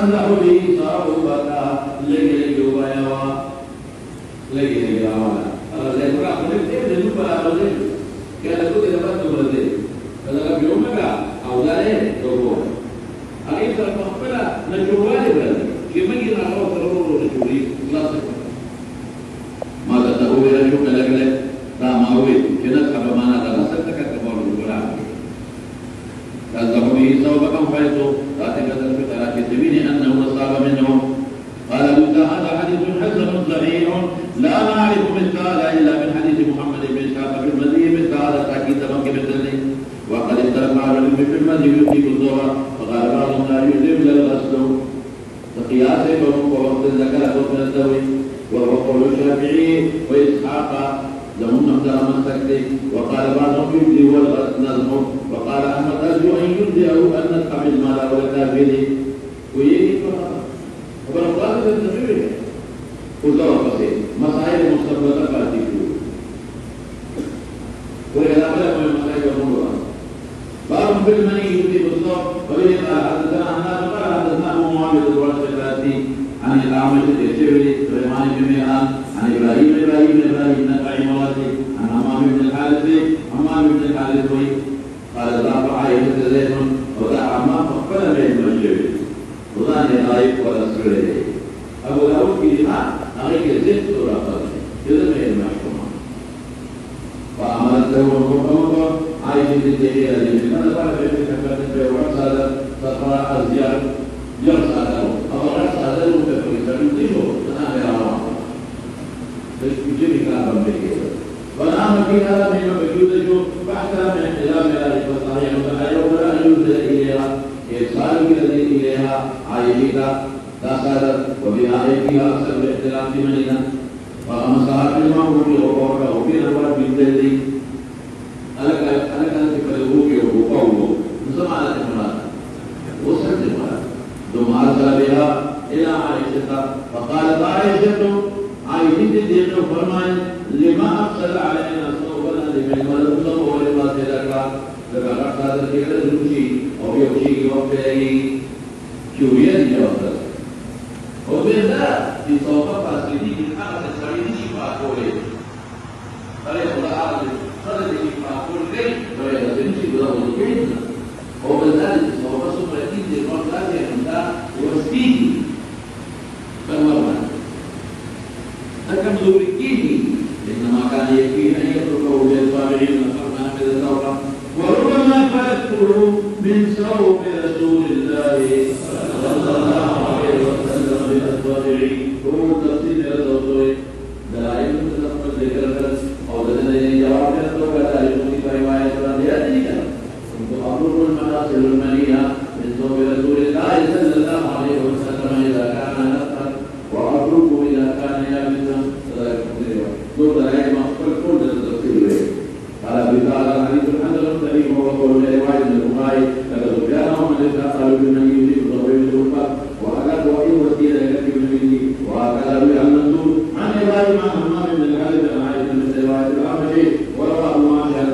تمسح به صاحبك لكي يبايعوا لكي يبايعوا زي ما قلت لك نبغى أقول كذا كذا dapat berarti kalau belum ada awalnya doa akhir terpaksa mencoba berarti gimana kita kalau terlalu mencuri kelas maka tahu ya juga lagi tak mau kita kalau mana ada setekat kebaru berang kalau ini tahu bahkan itu tapi kata kita lagi ini annahu sahaba minhum قال أبو هذا حديث حسن صحيح لا نعرف مثقال إلا من حديث محمد بن إسحاق في المدي مثقال تأكيد تمام مثله وقد اختلف على في المدي يطيب الظهر فقال بعضهم لا يجزم إلا الغسل فقياسه ووقت ذكر حكم الثوري وهو قول الشافعي وإسحاق لهم نقدر من سكته وقال بعضهم يجزي هو النظم وقال أحمد أرجو أن يجزئه أن نتحمل المال والكافر ويجي وبالقرآن تنتظر وزارة بسيط مسائل مستقبلة فاتيكو وإذا بلغ من مسائل الموضوع باب في المني يجيب الصوت وإذا حدثنا عن هذا قال حدثنا أبو معاوية الراشد الفاتي عن الأعمش الشعبي سليمان بن ميران عن إبراهيم النخعي مراسي عن حمام بن الحارث قال ضعف عائشة زيد وضع حمام فقبل بين الشعبي وظن غايب ورسوله أبو داود في دماء أغير زيت ورقص إذا ما يلمحكم فأمرته وقومه عائشة الدنيا لماذا قال في كفاة الوقت هذا فقرأ الزيار يرسى له أو رسى له كفريسة يمكنه أنا يرى يجري كلام بكير والآن في هذا مما بجوده بحثا من خلاف ذلك والصحيح ولا يجوز إليها إرسال الذي إليها عائشة تسأل وبآياتها أكثر الاختلاف في مدينة وأمسها في المعروف وقوله في الأول بالذي ألك أن تكلموك وقوله نسمع على الإمارات وصلت الإمارات ثم أرسل بها إلى عائشة فقالت عائشة الدين فرمان لما أرسل علينا صوبنا لمن ولد ولما سيدك لما أرسل الكلام المشي أو يمشي وفيه شوية جواب وبذا في صوبة فاسدين الحرس السعيد شفاء قولي فليس الله أعلم صدق شفاء قولي فليس تمشي بله الكلمة وبذا في صوبة سمرتين للمرضى يمتع وسبيه فالمرمى أكم ذلكيه إنما كان يكفيه أن يتركه للطابعين نصرنا من الثورة وربما فلته من ثوب رسول الله صلى الله عليه وسلم بالأسواق هو تفسير الرسول دائما تتقبل ذكر أو لدينا جواب يترك ذلك في رواية رضياتك كنت أمر المناصر المنية من ثوب رسول الله صلى الله عليه وسلم إذا كان نصرا وأتركه إذا كان يابسا دون العلم كل التفسير قال بقال الحديث الحسن الصحيح وهو قول رواية البخاري لقد كان ومن قالوا بمن يريد ضروري الوفاء وأكاد وإن وسيلة يكفي منه وأكاد روي عن منصور عن إبراهيم عن حمام بن الحارث عن عائشة مثل رواية الأعمش وروى أبو معشر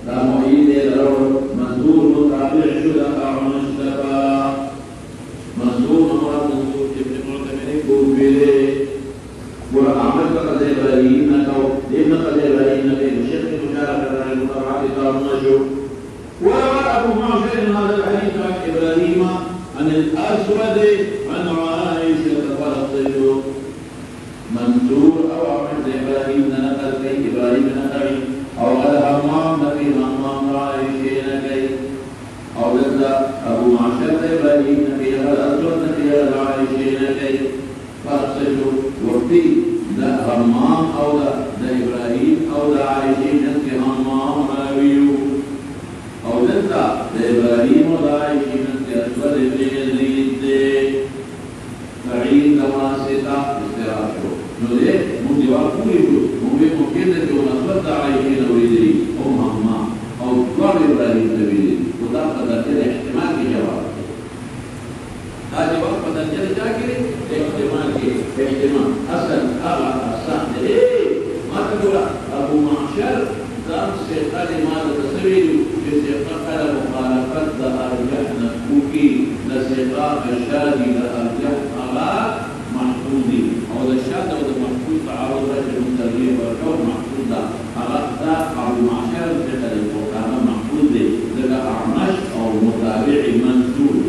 لا معين له منصور متابع شدة مصطفى منصور مراد منصور ابن معتمر كوفي وعمل فقد إبراهيم لأن قد إبراهيم بين الشيخ مشاركة عن المتابعة صار مشهور وروى أبو معشر هذا الحديث عن إبراهيم عن الأسود عن عائشة فلسطين منصور أو عمل إبراهيم نقل كي إبراهيم نقل أو الهمام نبي همام عائشة نقل أو لذا أبو معشر إبراهيم نبي الأسود نبي عائشة نقل فلسطين وفي لا همام أو لا إبراهيم أو لا عائشة نقل همام راويه أو لذا إبراهيم ولا عائشة نقل أسود بن يزيد فعين واسطة استراحه نودي ممكن وقوله ممكن تكون أسود عائشة نوريدي أو همام أو قال إبراهيم نبيدي وتأخذ الاحتمال في جواب هذه وقت تنجل جاكري احتمال أصل أصل ما تقول أبو معشر دام سيقال ماذا تسويل في سيقال مخالفة أرجح نفوكي سقاق الشاذ لأرجح على محفوظي أو الشاذ أو المحفوظ تعارض رجل الترغيب والكون محفوظ أردت أو معشر ذكر القرآن محفوظ ذكر أعمش أو متابع منزول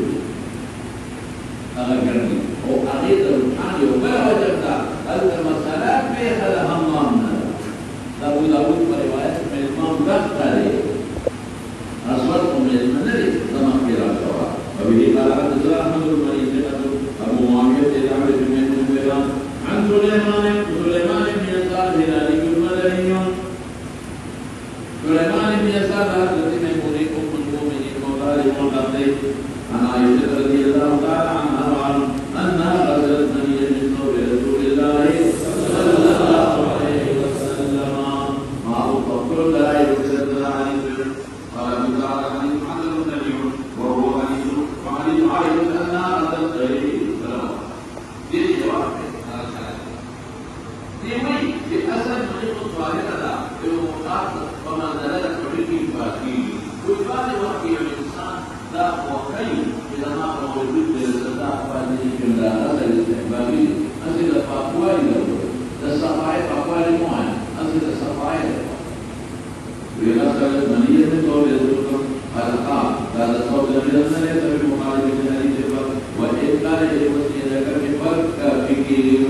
أغرني أو أريد الحال ولا وجدت المسألة فيها لها الله أبو داود ورواية من الإمام بخاري أصوات من المدري كما قيل الشوارع وبه قال حدثنا أحمد بن مريم أبو معاوية بن عمرو بن ميمون عن سليمان بن يسار الهلالي المدني سليمان بن يسار هذا ميمون أم المؤمنين مولى المعتقد عن عائشة رضي الله تعالى عنها أنها غزلت منيا من نور رسول الله صلى الله عليه وسلم معه فقل لا يوجد عليه قال ابن تعالى حديث حسن سميع وهو حديث عائشة أنها غزلت غيره سلام دي جواب ديوي بأسد من الظاهرة بالمقاط وما دلالة به فاتيه والبعض وحي الإنسان لا وحي إذا ما هو وجود للصداق فاتيه كلا أسد الاستحبابي أسد الفاقوالي للصفاعي فاقوالي معين أسد الصفاعي وإذا سألت منية من طول يزوكم قال صوت لم ليس بمخالف من هذه الفرق وإن كان يجب أن يذكر في فرق فكري